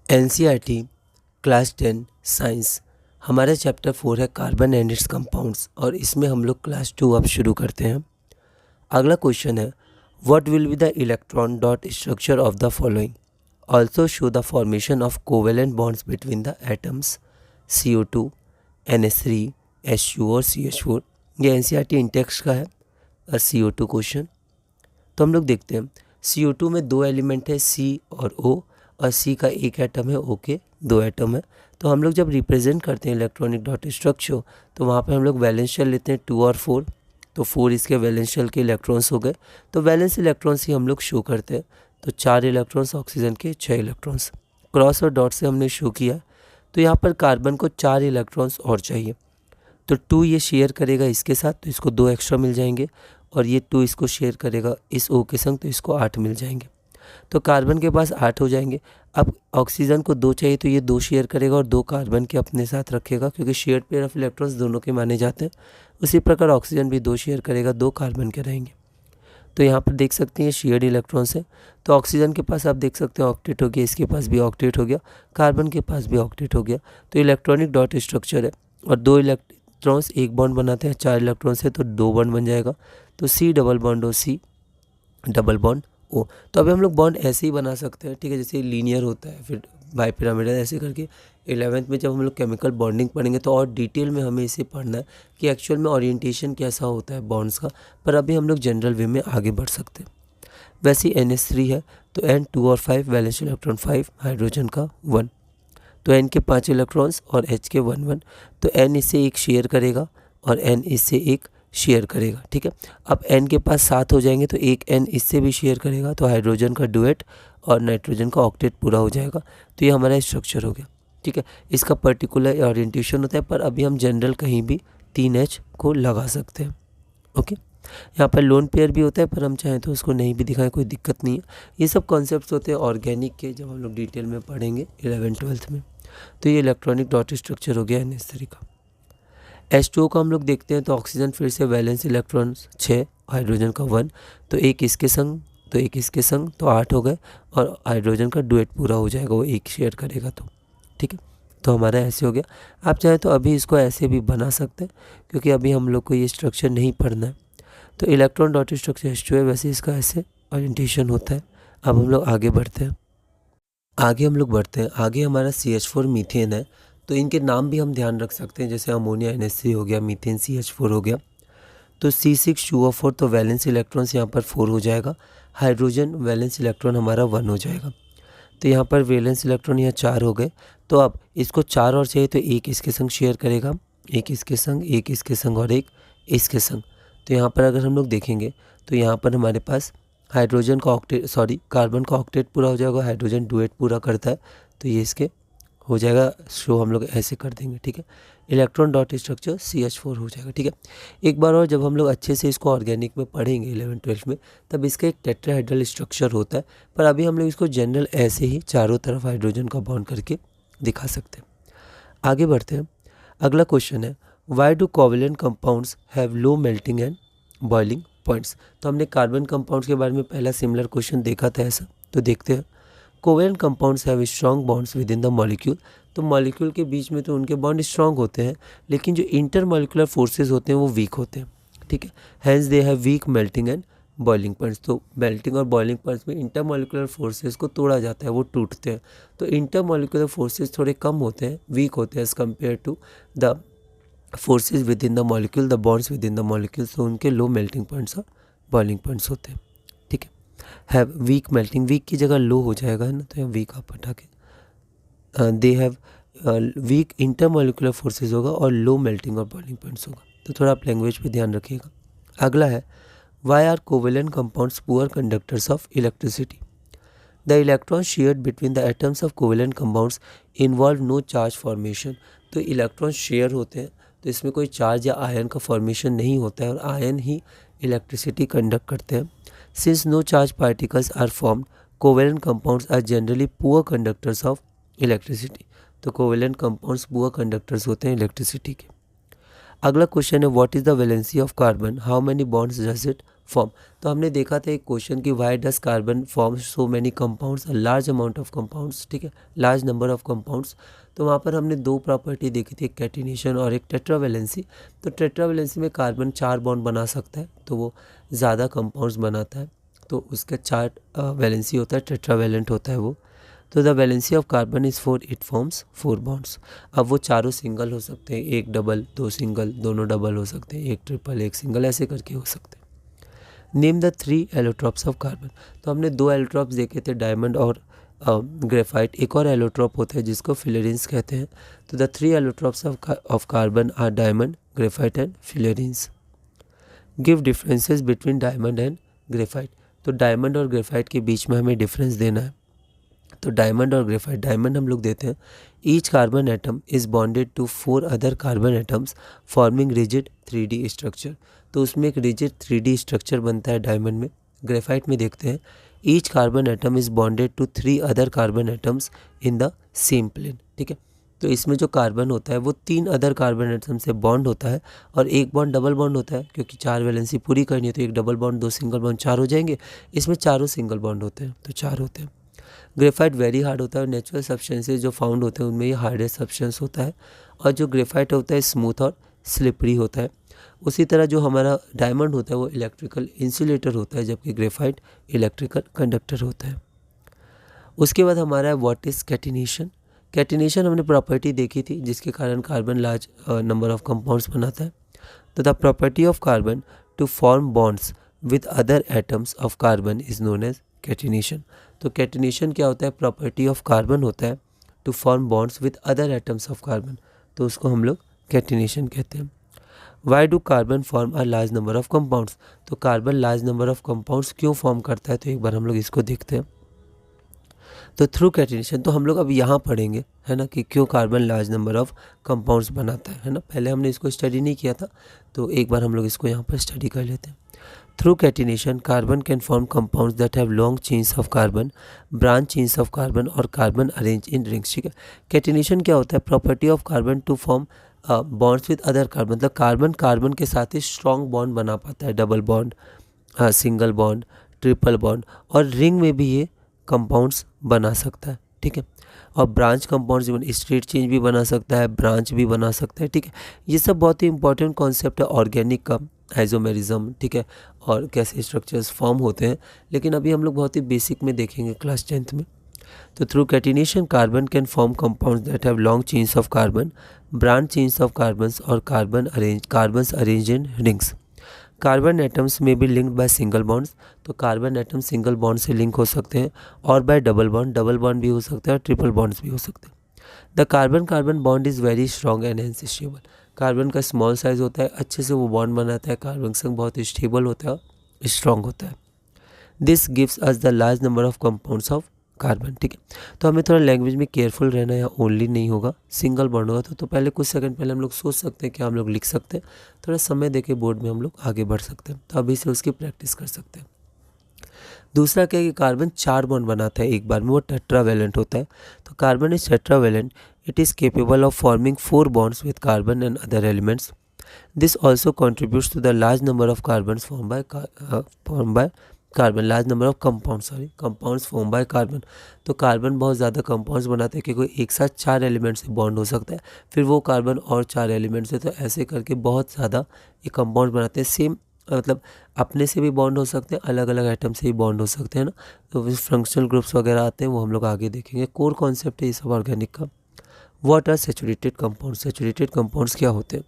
NCERT class 10 science हमारा chapter 4 है carbon and it's compounds और इसमें हम लोग क्लास 2 अब शुरू करते हैं। अगला क्वेश्चन है what will be the electron dot structure of the following, also show the formation of covalent bonds between the atoms CO2, NH3, H2 और CH4। ये NCERT इंटेक्स का है CO2 क्वेश्चन। तो हम लोग देखते हैं CO2 में दो एलिमेंट है C और O और C का एक एटम है, O के दो एटम है। तो हम लोग जब रिप्रेजेंट करते हैं इलेक्ट्रॉनिक डॉट स्ट्रक्चर तो वहाँ पे हम लोग वैलेंस शेल लेते हैं 2 और 4। तो 4 इसके वैलेंस शेल के इलेक्ट्रॉन्स हो गए, तो वैलेंस इलेक्ट्रॉन्स ही हम लोग शो करते हैं। तो 4 इलेक्ट्रॉन्स ऑक्सीजन के 6 इलेक्ट्रॉन्स, क्रॉस और डॉट से हमने शो किया। तो यहाँ पर कार्बन को 4 इलेक्ट्रॉन्स और चाहिए, तो 2 ये शेयर करेगा इसके साथ, तो इसको 2 एक्स्ट्रा मिल जाएंगे, और ये 2 इसको शेयर करेगा इस O के संग, तो इसको 8 मिल जाएंगे। तो कार्बन के पास 8 हो जाएंगे। अब ऑक्सीजन को 2 चाहिए, तो ये 2 शेयर करेगा और 2 कार्बन के अपने साथ रखेगा, क्योंकि शेयर्ड पेयर ऑफ इलेक्ट्रॉन्स दोनों के माने जाते हैं। उसी प्रकार ऑक्सीजन भी 2 शेयर करेगा, 2 कार्बन के रहेंगे। तो यहाँ पर देख सकते हैं शेयर्ड इलेक्ट्रॉन्स है। तो ऑक्सीजन के पास आप देख सकते हैं ऑक्टेट हो गया, इसके पास भी ऑक्टेट हो गया, कार्बन के पास भी ऑक्टेट हो गया। तो इलेक्ट्रॉनिक डॉट स्ट्रक्चर है और 2 इलेक्ट्रॉन्स एक बॉन्ड बनाते हैं, 4 इलेक्ट्रॉन्स है तो 2 बॉन्ड बन जाएगा। तो C double bond O, C double bond O। तो अभी हम लोग बॉन्ड ऐसे ही बना सकते हैं, ठीक है, जैसे लीनियर होता है, फिर बाई पिरामिडल ऐसे करके। 11th में जब हम लोग केमिकल बॉन्डिंग पढ़ेंगे तो और डिटेल में हमें इसे पढ़ना है कि एक्चुअल में ओरिएंटेशन कैसा होता है बॉन्ड्स का, पर अभी हम लोग जनरल वे में आगे बढ़ सकते हैं। वैसे ही NH3 है, तो N 2 और 5, वैलेंस इलेक्ट्रॉन 5, हाइड्रोजन का 1। तो N के 5 इलेक्ट्रॉन्स और H के 1 1। तो N इससे एक शेयर करेगा और N इससे एक शेयर करेगा, ठीक है। अब N के पास 7 हो जाएंगे, तो एक N इससे भी शेयर करेगा, तो हाइड्रोजन का डुएट और नाइट्रोजन का ऑक्टेट पूरा हो जाएगा। तो ये हमारा स्ट्रक्चर हो गया, ठीक है। इसका पर्टिकुलर ओरिएंटेशन होता है, पर अभी हम जनरल कहीं भी 3H को लगा सकते हैं, ओके। यहाँ पर लोन पेयर भी होता है, पर हम चाहें तो उसको नहीं भी दिखाएं, कोई दिक्कत नहीं है। ये सब कॉन्सेप्ट्स होते हैं ऑर्गेनिक के, जब हम लोग डिटेल में पढ़ेंगे 11th-12th में। तो ये इलेक्ट्रॉनिक डॉट स्ट्रक्चर हो गया NH3 का। H2O का हम लोग देखते हैं, तो ऑक्सीजन फिर से वैलेंस इलेक्ट्रॉन 6, हाइड्रोजन का 1। तो एक इसके संग, तो एक इसके संग, तो 8 हो गए, और हाइड्रोजन का डुएट पूरा हो जाएगा, वो एक शेयर करेगा, तो ठीक है। तो हमारा ऐसे हो गया। आप चाहें तो अभी इसको ऐसे भी बना सकते हैं, क्योंकि अभी हम लोग को ये स्ट्रक्चर नहीं पढ़ना है। तो इलेक्ट्रॉन डॉट स्ट्रक्चर H2 है, वैसे इसका ऐसे ओरिएंटेशन होता है। अब हम लोग आगे बढ़ते हैं। आगे हमारा CH4 मीथेन है। तो इनके नाम भी हम ध्यान रख सकते हैं, जैसे अमोनिया NH3 हो गया, मीथेन CH4 हो गया। तो C6HO4, तो वैलेंस इलेक्ट्रॉन्स यहाँ पर 4 हो जाएगा, हाइड्रोजन वैलेंस इलेक्ट्रॉन हमारा 1 हो जाएगा। तो यहाँ पर वैलेंस इलेक्ट्रॉन यहाँ 4 हो गए। तो अब इसको 4 और चाहिए, तो एक इसके संग शेयर करेगा, एक इसके संग, एक इसके संग और एक इसके संग। तो यहाँ पर अगर हम लोग देखेंगे तो यहाँ पर हमारे पास हाइड्रोजन का कार्बन का ऑक्टेट पूरा हो जाएगा, हाइड्रोजन डुएट पूरा करता है, तो ये इसके हो जाएगा शो, हम लोग ऐसे कर देंगे, ठीक है। इलेक्ट्रॉन डॉट स्ट्रक्चर CH4 हो जाएगा, ठीक है। एक बार और जब हम लोग अच्छे से इसको ऑर्गेनिक में पढ़ेंगे 11th-12th में, तब इसका एक टेट्राहेड्रल स्ट्रक्चर होता है, पर अभी हम लोग इसको जनरल ऐसे ही चारों तरफ हाइड्रोजन का बॉन्ड करके दिखा सकते हैं। आगे बढ़ते हैं। अगला क्वेश्चन है why do covalent compounds have low melting and boiling points. तो हमने कार्बन कंपाउंड्स के बारे में पहला सिमिलर क्वेश्चन देखा था ऐसा, तो देखते हैं। Covalent compounds have strong bonds within the molecule. तो मॉलिक्यूल के बीच में तो उनके बॉन्ड स्ट्रॉन्ग होते हैं, लेकिन जो इंटरमॉलिक्यूलर फोर्सेज होते हैं वो वीक होते हैं, ठीक है। Hence they have weak melting and boiling points. तो मेल्टिंग और बॉइलिंग पॉइंट्स में इंटरमॉलिक्यूलर फोर्सेस को तोड़ा जाता है, वो टूटते हैं। तो इंटरमॉलिक्यूलर फोर्सेस थोड़े कम होते हैं, वीक होते हैं as compare to the forces within the molecule, the bonds within the molecule. तो उनके लो मेल्टिंग पॉइंट्स और बॉइलिंग पॉइंट्स होते हैं, ठीक है। हैव वीक मेल्टिंग, वीक की जगह लो हो जाएगा, है ना, तो यहाँ वीक आप हटा के दे हैव वीक इंटरमॉलिक्यूलर फोर्सेज होगा और लो मेल्टिंग और बॉइलिंग पॉइंट्स होगा। तो थोड़ा आप लैंग्वेज पे ध्यान रखिएगा। अगला है why are covalent compounds poor conductors of electricity. The electron shared between the atoms of covalent compounds involve no charge formation. तो इलेक्ट्रॉन शेयर होते हैं, तो इसमें कोई चार्ज या आयन का फॉर्मेशन नहीं होता है, और आयन ही इलेक्ट्रिसिटी कंडक्ट करते हैं। Since no charge particles are formed, covalent compounds are generally poor conductors of electricity. तो कोवेलेंट कंपाउंड्स पुअर कंडक्टर्स होते हैं इलेक्ट्रिसिटी के। अगला क्वेश्चन है what is the valency of carbon, how many bonds does it form. तो हमने देखा था एक क्वेश्चन कि why does carbon form so many compounds, a large amount of compounds, ठीक है, लार्ज नंबर ऑफ कंपाउंड्स। तो वहाँ पर हमने दो प्रॉपर्टी देखी थी, एक कैटिनेशन और एक टेट्रावैलेंसी। तो टेट्रावैलेंसी में कार्बन 4 बॉन्ड बना सकता है, तो वो ज़्यादा कंपाउंड्स बनाता है, तो उसका 4 वैलेंसी होता है, टेट्रावैलेंट होता है वो। तो the valency of carbon is 4, it forms 4 bonds. अब वो चारों सिंगल हो सकते हैं, एक डबल, दो सिंगल, दोनों डबल हो सकते हैं, एक ट्रिपल, एक सिंगल, ऐसे करके हो सकते हैं। Name the 3 allotropes of carbon. तो हमने 2 एलोट्रॉप्स देखे थे, डायमंड और ग्रेफाइट। एक और एलोट्रॉप होता है जिसको फिलेरिन्स कहते हैं। तो the 3 allotropes of carbon are diamond, graphite and fullerenes. Give differences between diamond and graphite. तो डायमंड और ग्रेफाइट के बीच में हमें डिफरेंस देना है। तो डायमंड और ग्रेफाइट, डायमंड हम लोग देते हैं each carbon atom is bonded to 4 other carbon atoms forming rigid 3D structure. तो उसमें एक रिजिड 3D स्ट्रक्चर बनता है डायमंड में। ग्रेफाइट में देखते हैं each carbon atom is bonded to 3 other carbon atoms in the same plane, ठीक है। तो इसमें जो कार्बन होता है वो 3 अदर कार्बन एटम से बॉन्ड होता है और एक बॉन्ड डबल बॉन्ड होता है, क्योंकि 4 वैलेंसी पूरी करनी है तो एक डबल बॉन्ड, 2 सिंगल बॉन्ड, 4 हो जाएंगे। इसमें चारों सिंगल बॉन्ड होते हैं, तो 4 होते हैं। ग्रेफाइट वेरी हार्ड होता है और नेचुरल सब्सटेंसेज जो फाउंड होते हैं उनमें ये हार्डेस्ट सब्सटेंस होता है, और जो ग्रेफाइट होता है स्मूथ और स्लिपरी होता है। उसी तरह जो हमारा डायमंड होता है वो इलेक्ट्रिकल इंसुलेटर होता है, जबकि ग्रेफाइट इलेक्ट्रिकल कंडक्टर होता है। उसके बाद हमारा है व्हाट इज़ कैटिनेशन। कैटिनेशन हमने प्रॉपर्टी देखी थी जिसके कारण carbon large number of compounds बनाता है। तो the property of carbon to form bonds with other atoms of carbon is known as catenation. तो कैटिनेशन क्या होता है, प्रॉपर्टी ऑफ कार्बन होता है to form bonds with other atoms of carbon, तो उसको हम लोग कैटिनेशन कहते हैं। Why do carbon form a large number of compounds. तो carbon large number of compounds क्यों फॉर्म करता है, तो एक बार हम लोग इसको देखते हैं। तो थ्रू कैटिनेशन, तो हम लोग अब यहाँ पढ़ेंगे, है ना, कि क्यों carbon large number of compounds बनाता है ना। पहले हमने इसको स्टडी नहीं किया था, तो एक बार हम लोग इसको यहाँ पर स्टडी कर लेते हैं। Through catenation carbon can form compounds that have long chains of carbon, branch chains of carbon और कार्बन अरेंज इन रिंग्स, ठीक है। कैटिनेशन क्या होता है, property of carbon to form bonds with other carbon, मतलब कार्बन कार्बन के साथ ही स्ट्रॉन्ग बॉन्ड बना पाता है, double bond, single bond, triple bond, और रिंग में भी ये कंपाउंड्स बना सकता है, ठीक है। और ब्रांच कंपाउंड्स भी, स्ट्रेट चेंज भी बना सकता है, ब्रांच भी बना सकता है, ठीक है। ये सब बहुत ही इंपॉर्टेंट कॉन्सेप्ट है ऑर्गेनिक का, आइसोमेरिज्म, ठीक है, और कैसे स्ट्रक्चर्स फॉर्म होते हैं, लेकिन अभी हम लोग बहुत ही बेसिक में देखेंगे क्लास 10th में। तो through catenation carbon can form compounds that have long chains of carbon, branch chains of carbons और carbons arrange in rings. Carbon atoms में भी लिंक्ड बाय सिंगल बॉन्ड्स, तो कार्बन एटम सिंगल बॉन्ड से link हो सकते हैं, और bye double bond भी हो सकता है और ट्रिपल बॉन्ड्स भी हो सकते हैं। The carbon carbon bond is very strong and hence stable. Carbon का स्मॉल साइज होता है, अच्छे से वो बॉन्ड बनाता है, कार्बन संग बहुत स्टेबल होता है, स्ट्रॉन्ग होता है। This gives us the large number of compounds of carbon, ठीक है। तो हमें थोड़ा लैंग्वेज में केयरफुल रहना है, ओनली नहीं होगा, सिंगल बॉन्ड होगा। तो पहले कुछ सेकंड पहले हम लोग सोच सकते हैं कि हम लोग लिख सकते हैं, थोड़ा समय देके बोर्ड में हम लोग आगे बढ़ सकते हैं, तो अभी से उसकी प्रैक्टिस कर सकते हैं। दूसरा क्या है कि कार्बन 4 बॉन्ड बनाता है एक बार में, वो टेट्रावेलेंट होता है। तो carbon is tetravalent, it is capable of forming 4 bonds with carbon and other elements. This also contributes to the large number of carbons formed by carbon, large number of compounds form by carbon. तो carbon बहुत ज़्यादा compounds बनाते हैं कि कोई एक साथ 4 element से बॉन्ड हो सकता है, फिर वो कार्बन और 4 एलिमेंट से, तो ऐसे करके बहुत ज़्यादा ये कंपाउंड बनाते हैं। सेम मतलब अपने से भी बॉन्ड हो सकते हैं, अलग अलग आइटम से भी बॉन्ड हो सकते हैं ना। तो फंक्शनल ग्रुप्स वगैरह आते हैं, वो हम लोग आगे देखेंगे। कोर कॉन्सेप्ट है ये सब ऑर्गेनिक का। What are saturated compounds. Saturated compounds क्या होते हैं,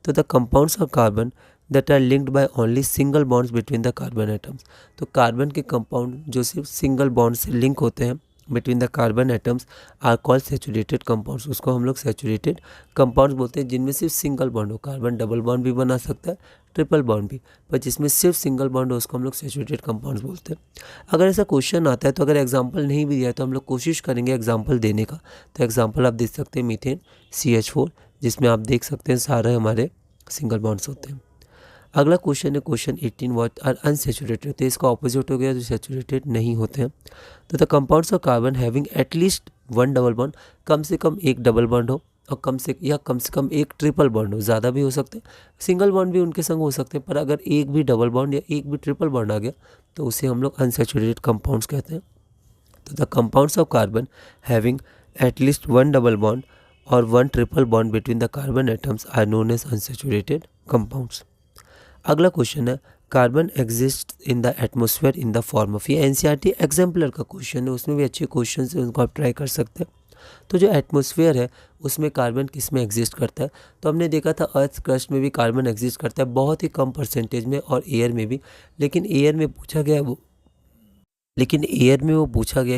तो the compounds of carbon that are linked by only single bonds between the carbon atoms. तो कार्बन के कंपाउंड जो सिर्फ सिंगल बॉन्ड से लिंक होते हैं between the carbon atoms are called saturated compounds. उसको हम लोग सैचुरेटेड कंपाउंड्स बोलते हैं, जिनमें सिर्फ सिंगल बॉन्ड हो। कार्बन डबल बॉन्ड भी बना सकता है, ट्रिपल बॉन्ड भी, पर जिसमें सिर्फ सिंगल बॉन्ड हो उसको हम लोग सैचुरेटेड कंपाउंड्स बोलते हैं। अगर ऐसा क्वेश्चन आता है, तो अगर एग्जाम्पल नहीं भी दिया है तो हम लोग कोशिश करेंगे एग्जाम्पल देने का। तो एग्जाम्पल आप देख सकते हैं मीथेन CH4, जिसमें आप देख सकते हैं सारे हमारे सिंगल बॉन्ड्स होते हैं। अगला क्वेश्चन है क्वेश्चन 18, व्हाट आर अनसैचुरेटेड। तो इसका ऑपोजिट हो गया, जो सैचुरेटेड नहीं होते हैं। तो the compounds of carbon having at least 1 double bond, कम से कम एक डबल बॉन्ड हो, और कम से कम एक ट्रिपल बॉन्ड हो, ज़्यादा भी हो सकते हैं, सिंगल बॉन्ड भी उनके संग हो सकते हैं, पर अगर एक भी डबल बॉन्ड या एक भी ट्रिपल बॉन्ड आ गया तो उसे हम लोग अनसैचुरेटेड कंपाउंड्स कहते हैं। तो the compounds of carbon having at least one double bond और one triple bond between the carbon atoms are known as unsaturated compounds. अगला क्वेश्चन है carbon exist in the atmosphere in the form of, ये NCERT exemplar का question है, उसमें भी अच्छे question है, उनको आप ट्राई कर सकते हैं। तो जो एटमॉस्फेयर है उसमें कार्बन किस में एग्जिस्ट करता है, तो हमने देखा था अर्थ क्रस्ट में भी कार्बन एग्जिस्ट करता है, बहुत ही कम परसेंटेज में, और एयर में भी। लेकिन एयर में पूछा गया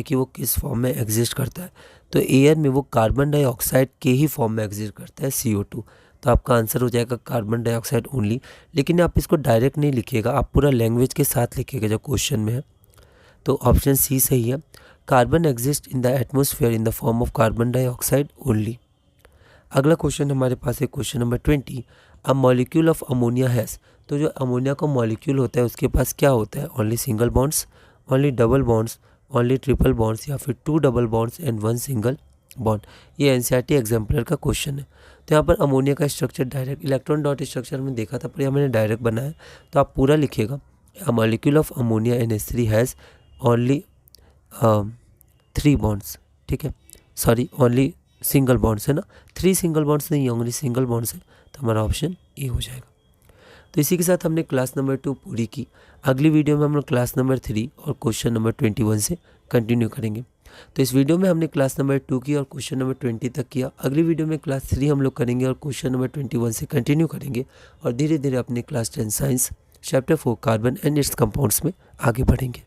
कि वो किस फॉर्म में एग्जिस्ट करता है, तो एयर में वो कार्बन डाइऑक्साइड के ही फॉर्म में एग्जिस्ट करता है, CO2। तो आपका आंसर हो जाएगा कार्बन डाइऑक्साइड ओनली। लेकिन आप इसको डायरेक्ट नहीं लिखिएगा, आप पूरा लैंग्वेज के साथ लिखिएगा जो क्वेश्चन में है। तो ऑप्शन सी सही है, carbon exist in the atmosphere in the form of carbon dioxide only. अगला क्वेश्चन हमारे पास है question number 20, a molecule of ammonia has, तो जो अमोनिया का मॉलिक्यूल होता है उसके पास क्या होता है, only single bonds, only double bonds, only triple bonds, या फिर 2 double bonds and 1 single bond. ये एनसीईआरटी एग्जाम्पलर का क्वेश्चन है। तो यहाँ पर अमोनिया का structure direct electron dot structure में देखा था, पर यहाँ मैंने डायरेक्ट बनाया, तो आप पूरा लिखिएगा, a molecule of ammonia NH3 has only 3 bonds, ठीक है, सॉरी ओनली सिंगल बॉन्ड्स है ना, 3 सिंगल बॉन्ड्स नहीं है, ओनली सिंगल बॉन्ड्स है, तो हमारा ऑप्शन ए हो जाएगा। तो इसी के साथ हमने क्लास नंबर 2 पूरी की। अगली वीडियो में हम लोग क्लास नंबर 3 और क्वेश्चन नंबर 21 से कंटिन्यू करेंगे। तो इस वीडियो में हमने क्लास नंबर 2 की और क्वेश्चन नंबर 20 तक किया। अगली वीडियो में क्लास 3 हम लोग करेंगे और क्वेश्चन नंबर 21 से कंटिन्यू करेंगे, और धीरे धीरे अपने class 10 science chapter 4 carbon and it's compounds में आगे बढ़ेंगे।